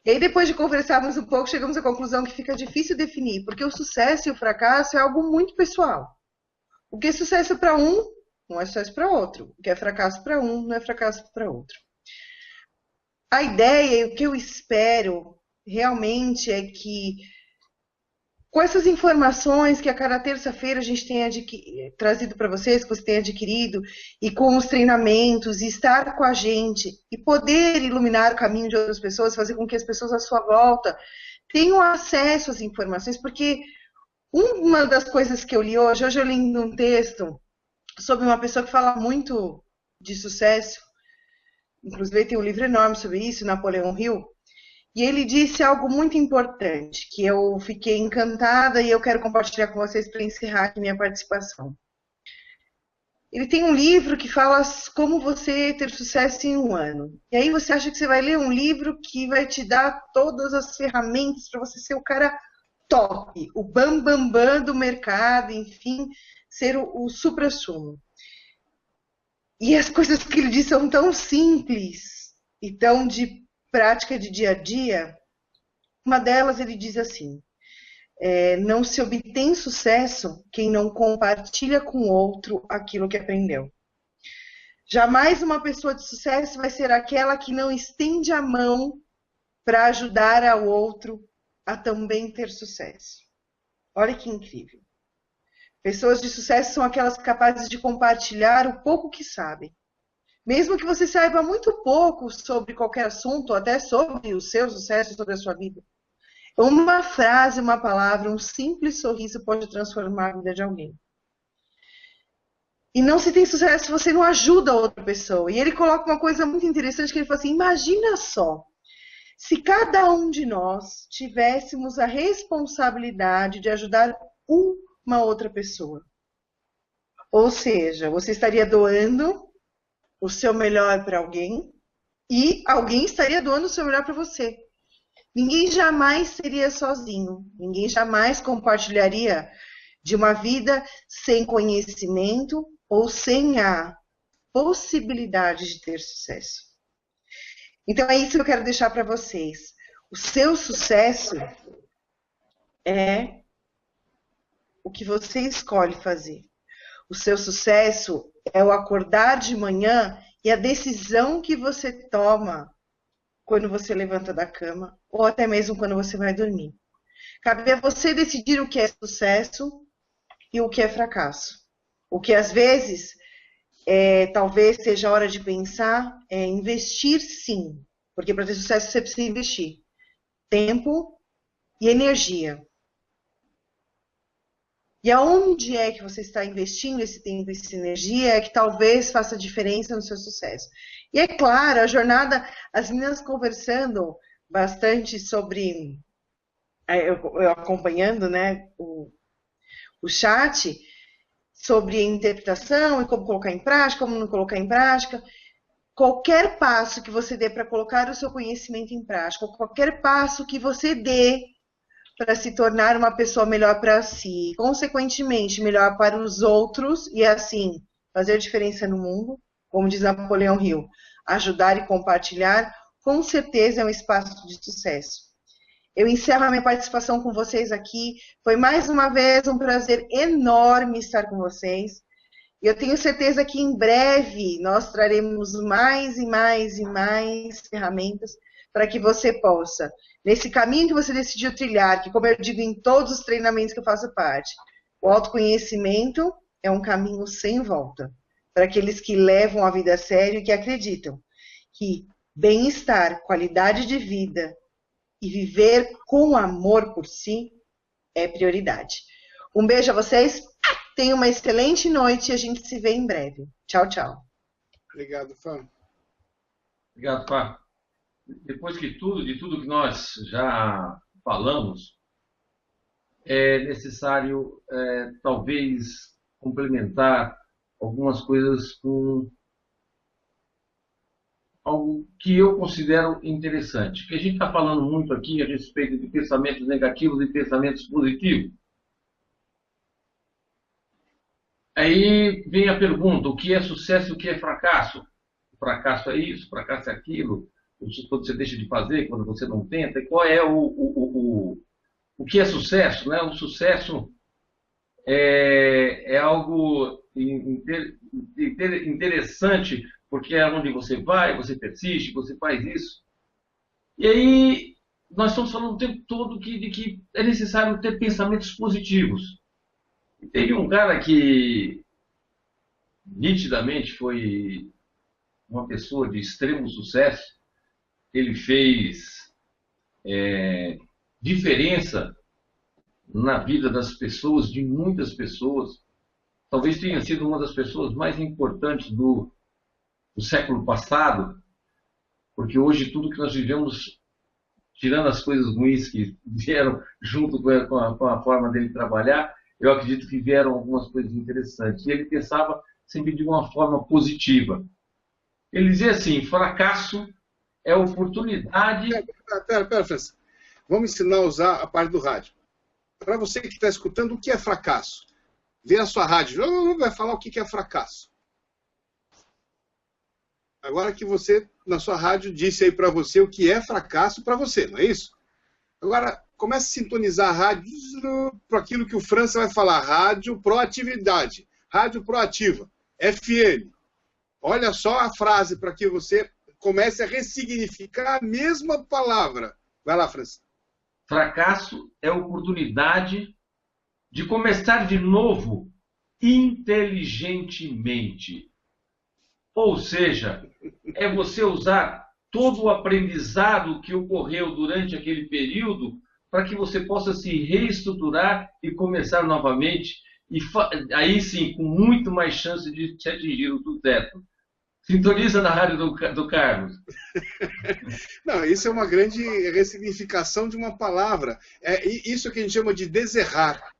E aí, depois de conversarmos um pouco, chegamos à conclusão que fica difícil definir, porque o sucesso e o fracasso é algo muito pessoal. O que é sucesso para um, não é sucesso para outro. O que é fracasso para um, não é fracasso para outro. A ideia e o que eu espero realmente é que, com essas informações que a cada terça-feira a gente tem trazido para vocês, que você tem adquirido, e com os treinamentos, e estar com a gente, e poder iluminar o caminho de outras pessoas, fazer com que as pessoas à sua volta tenham acesso às informações, porque uma das coisas que eu li hoje eu li um texto sobre uma pessoa que fala muito de sucesso, inclusive tem um livro enorme sobre isso, Napoleão Hill, e ele disse algo muito importante, que eu fiquei encantada e eu quero compartilhar com vocês para encerrar aqui minha participação. Ele tem um livro que fala como você ter sucesso em um ano. E aí você acha que você vai ler um livro que vai te dar todas as ferramentas para você ser o cara top, o bam do mercado, enfim, ser o supra-sumo. E as coisas que ele diz são tão simples e tão de prática de dia a dia. Uma delas ele diz assim: não se obtém sucesso quem não compartilha com o outro aquilo que aprendeu. Jamais uma pessoa de sucesso vai ser aquela que não estende a mão para ajudar ao outro a também ter sucesso. Olha que incrível. Pessoas de sucesso são aquelas capazes de compartilhar o pouco que sabem. Mesmo que você saiba muito pouco sobre qualquer assunto, até sobre o seu sucesso, sobre a sua vida. Uma frase, uma palavra, um simples sorriso pode transformar a vida de alguém. E não se tem sucesso se você não ajuda a outra pessoa. E ele coloca uma coisa muito interessante, que ele fala assim: imagina só, se cada um de nós tivéssemos a responsabilidade de ajudar uma outra pessoa. Ou seja, você estaria doando o seu melhor para alguém e alguém estaria doando o seu melhor para você. Ninguém jamais seria sozinho, ninguém jamais compartilharia de uma vida sem conhecimento ou sem a possibilidade de ter sucesso. Então é isso que eu quero deixar para vocês. O seu sucesso é o que você escolhe fazer. O seu sucesso é o acordar de manhã e a decisão que você toma quando você levanta da cama, ou até mesmo quando você vai dormir. Cabe a você decidir o que é sucesso e o que é fracasso. O que às vezes, talvez seja hora de pensar, é investir sim, porque para ter sucesso você precisa investir tempo e energia. E aonde é que você está investindo esse tempo e essa energia é que talvez faça diferença no seu sucesso. E é claro, a jornada, as meninas conversando bastante sobre, eu acompanhando, né, o chat, sobre interpretação e como colocar em prática, como não colocar em prática. Qualquer passo que você dê para colocar o seu conhecimento em prática, qualquer passo que você dê para se tornar uma pessoa melhor para si, consequentemente melhor para os outros e assim fazer diferença no mundo, como diz Napoleão Hill, ajudar e compartilhar, com certeza é um espaço de sucesso. Eu encerro a minha participação com vocês aqui. Foi mais uma vez um prazer enorme estar com vocês. E eu tenho certeza que em breve nós traremos mais e mais e mais ferramentas para que você possa, nesse caminho que você decidiu trilhar, que como eu digo em todos os treinamentos que eu faço parte, o autoconhecimento é um caminho sem volta. Para aqueles que levam a vida a sério e que acreditam que bem-estar, qualidade de vida e viver com amor por si é prioridade. Um beijo a vocês, tenham uma excelente noite e a gente se vê em breve. Tchau, tchau. Obrigado, Fá. Obrigado, Fá. Depois de tudo que nós já falamos, é necessário talvez complementar algumas coisas com algo que eu considero interessante. Que a gente está falando muito aqui a respeito de pensamentos negativos e pensamentos positivos. Aí vem a pergunta, o que é sucesso e o que é fracasso? O fracasso é isso, o fracasso é aquilo, quando você deixa de fazer, quando você não tenta. E qual é o que é sucesso? Né? O sucesso é algo interessante, porque é onde você vai, você persiste, você faz isso. E aí, nós estamos falando o tempo todo de que é necessário ter pensamentos positivos. E teve um cara que, nitidamente, foi uma pessoa de extremo sucesso. Ele fez diferença na vida das pessoas, de muitas pessoas. Talvez tenha sido uma das pessoas mais importantes do século passado, porque hoje tudo que nós vivemos, tirando as coisas ruins que vieram junto com a forma dele trabalhar, eu acredito que vieram algumas coisas interessantes. E ele pensava sempre de uma forma positiva. Ele dizia assim, fracasso é oportunidade... Pera, França. Vamos ensinar a usar a parte do rádio. Para você que está escutando, o que é fracasso? Vê a sua rádio, vai falar o que é fracasso. Agora que você, na sua rádio, disse aí para você o que é fracasso para você, não é isso? Agora, comece a sintonizar a rádio para aquilo que o França vai falar. Rádio proatividade, rádio proativa, FM. Olha só a frase para que você comece a ressignificar a mesma palavra. Vai lá, França. Fracasso é oportunidade de começar de novo inteligentemente. Ou seja, é você usar todo o aprendizado que ocorreu durante aquele período para que você possa se reestruturar e começar novamente, e aí sim, com muito mais chance de te atingir o teto. Sintoniza na rádio do Carlos. Não, isso é uma grande ressignificação de uma palavra. É isso que a gente chama de deserrar.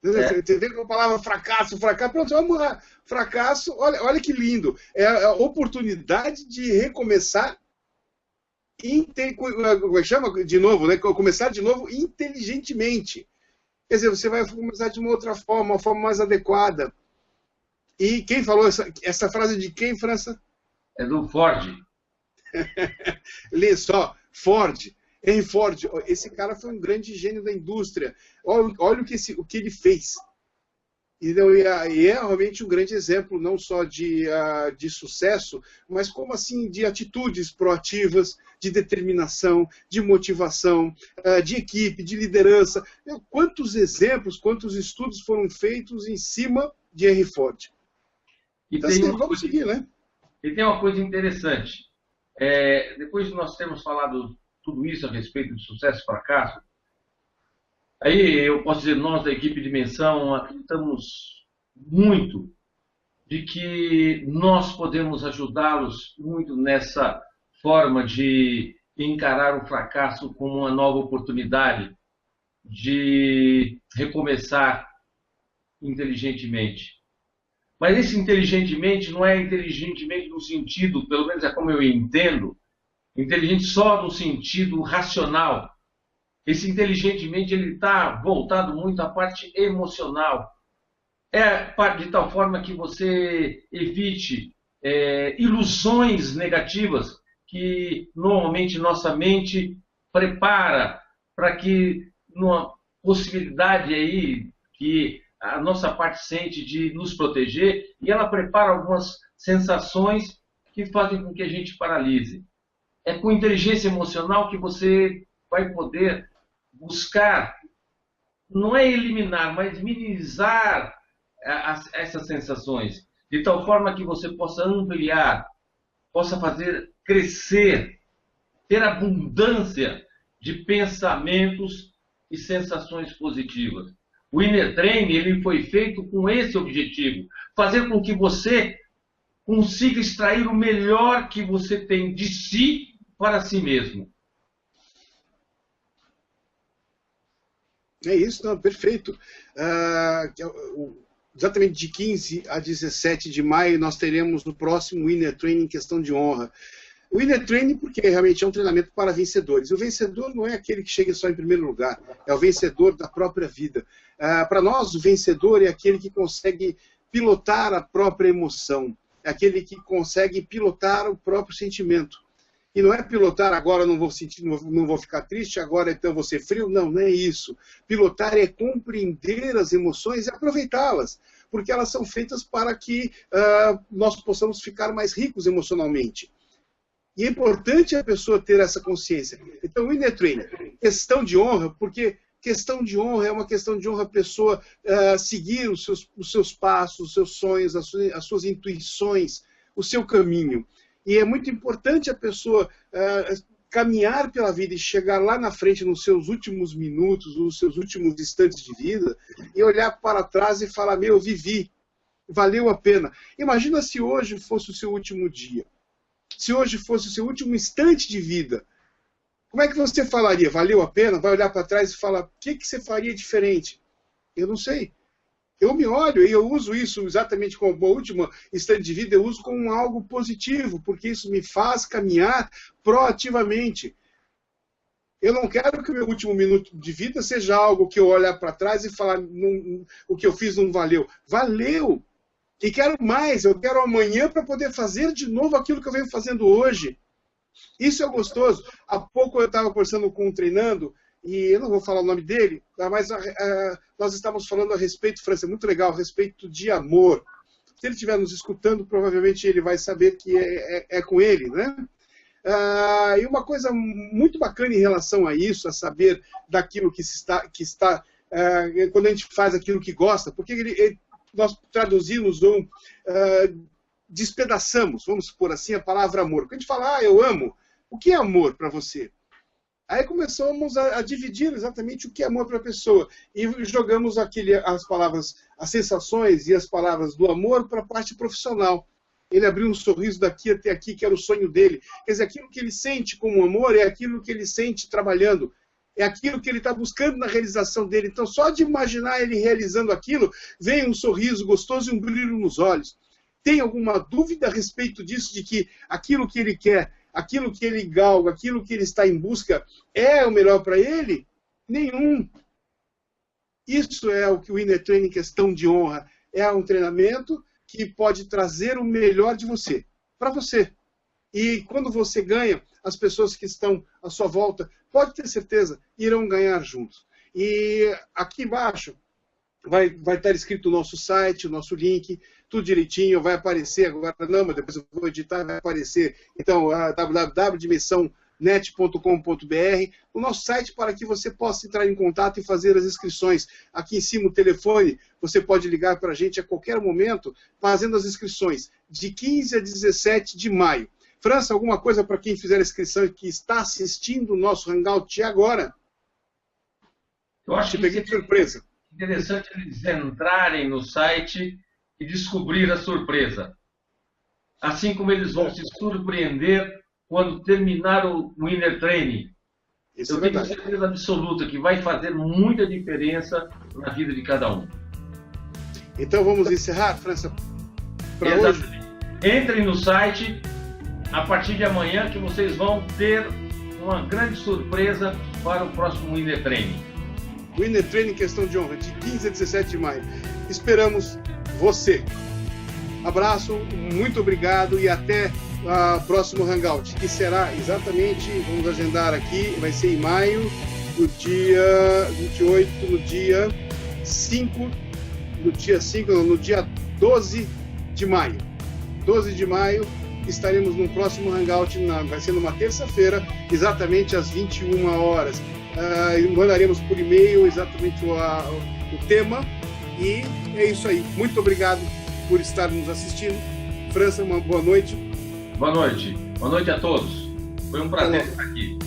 Você vê com a palavra fracasso, pronto, vamos lá. Fracasso, olha que lindo. É a oportunidade de recomeçar, chama de novo, né? Começar de novo inteligentemente. Quer dizer, você vai começar de uma outra forma, uma forma mais adequada. E quem falou essa frase de quem, França? É do Ford. Lê só, Ford. Henry Ford, esse cara foi um grande gênio da indústria. Olha o que ele fez. E é realmente um grande exemplo, não só de sucesso, mas como assim de atitudes proativas, de determinação, de motivação, de equipe, de liderança. Quantos exemplos, quantos estudos foram feitos em cima de Henry Ford? Então, vamos seguir, né? E tem uma coisa interessante. Depois de nós termos falado tudo isso a respeito de sucesso e fracasso, aí eu posso dizer, nós da equipe Dimensão acreditamos muito de que nós podemos ajudá-los muito nessa forma de encarar o fracasso como uma nova oportunidade de recomeçar inteligentemente. Mas esse inteligentemente não é inteligentemente no sentido, pelo menos é como eu entendo, inteligente só no sentido racional. Esse inteligentemente ele está voltado muito à parte emocional. De tal forma que você evite ilusões negativas que normalmente nossa mente prepara para que numa possibilidade aí que a nossa parte sente de nos proteger, e ela prepara algumas sensações que fazem com que a gente paralise. É com inteligência emocional que você vai poder buscar, não é eliminar, mas minimizar essas sensações, de tal forma que você possa ampliar, possa fazer crescer, ter abundância de pensamentos e sensações positivas. O Inner Training ele foi feito com esse objetivo, fazer com que você consiga extrair o melhor que você tem de si para si mesmo. É isso, não, perfeito. Exatamente de 15 a 17 de maio nós teremos no próximo Inner Training Questão de Honra. O Inner Training, porque realmente é um treinamento para vencedores. O vencedor não é aquele que chega só em primeiro lugar, é o vencedor da própria vida. Para nós, o vencedor é aquele que consegue pilotar a própria emoção, é aquele que consegue pilotar o próprio sentimento. E não é pilotar agora não vou sentir, não vou ficar triste, agora então vou ser frio. Não, não é isso. Pilotar é compreender as emoções e aproveitá-las, porque elas são feitas para que nós possamos ficar mais ricos emocionalmente. E é importante a pessoa ter essa consciência. Então, o Inner Training, questão de honra, porque questão de honra é uma questão de honra a pessoa seguir os seus passos, os seus sonhos, as suas intuições, o seu caminho. E é muito importante a pessoa caminhar pela vida e chegar lá na frente nos seus últimos minutos, nos seus últimos instantes de vida, e olhar para trás e falar, meu, eu vivi, valeu a pena. Imagina se hoje fosse o seu último dia. Se hoje fosse o seu último instante de vida, como é que você falaria? Valeu a pena? Vai olhar para trás e falar, o que você faria diferente? Eu não sei. Eu me olho e eu uso isso exatamente como o último instante de vida, eu uso como algo positivo, porque isso me faz caminhar proativamente. Eu não quero que o meu último minuto de vida seja algo que eu olhar para trás e falar, o que eu fiz não valeu. Valeu! E quero mais, eu quero amanhã para poder fazer de novo aquilo que eu venho fazendo hoje. Isso é gostoso. Há pouco eu estava conversando com um treinando, e eu não vou falar o nome dele, mas nós estávamos falando a respeito, França, é muito legal, a respeito de amor. Se ele estiver nos escutando, provavelmente ele vai saber que é com ele, né? E uma coisa muito bacana em relação a isso, a saber daquilo que está quando a gente faz aquilo que gosta, porque nós traduzimos ou despedaçamos, vamos supor assim, a palavra amor. Quando a gente fala, eu amo, o que é amor para você? Aí começamos a dividir exatamente o que é amor para a pessoa. E jogamos as palavras, as sensações e as palavras do amor para a parte profissional. Ele abriu um sorriso daqui até aqui, que era o sonho dele. Quer dizer, aquilo que ele sente como amor é aquilo que ele sente trabalhando. É aquilo que ele está buscando na realização dele. Então, só de imaginar ele realizando aquilo, vem um sorriso gostoso e um brilho nos olhos. Tem alguma dúvida a respeito disso, de que aquilo que ele quer, aquilo que ele galga, aquilo que ele está em busca, é o melhor para ele? Nenhum. Isso é o que o Inner Training Questão de Honra é um treinamento que pode trazer o melhor de você, para você. E quando você ganha, as pessoas que estão à sua volta, pode ter certeza, irão ganhar juntos. E aqui embaixo, vai estar escrito o nosso site, o nosso link, tudo direitinho, vai aparecer agora, não, mas depois eu vou editar, vai aparecer, então, www.dimensãonet.com.br, o nosso site para que você possa entrar em contato e fazer as inscrições. Aqui em cima o telefone, você pode ligar para a gente a qualquer momento, fazendo as inscrições, de 15 a 17 de maio. França, alguma coisa para quem fizer a inscrição e que está assistindo o nosso Hangout agora? Eu acho que peguei de surpresa. Interessante eles entrarem no site e descobrir a surpresa. Assim como eles vão se surpreender quando terminar o Winner Training. Isso eu tenho certeza absoluta que vai fazer muita diferença na vida de cada um. Então vamos encerrar, França, para hoje? Entrem no site a partir de amanhã que vocês vão ter uma grande surpresa para o próximo Winner Training. Winner Training Questão de Honra, de 15 a 17 de maio. Esperamos você. Abraço, muito obrigado e até o próximo Hangout, que será exatamente, vamos agendar aqui, vai ser em maio, no dia 28, no dia 12 de maio. 12 de maio estaremos no próximo Hangout, vai ser numa terça-feira, exatamente às 21 horas. Mandaremos por e-mail exatamente o tema e é isso aí. Muito obrigado por estar nos assistindo. França, uma boa noite. Boa noite. Boa noite a todos. Foi um prazer estar aqui.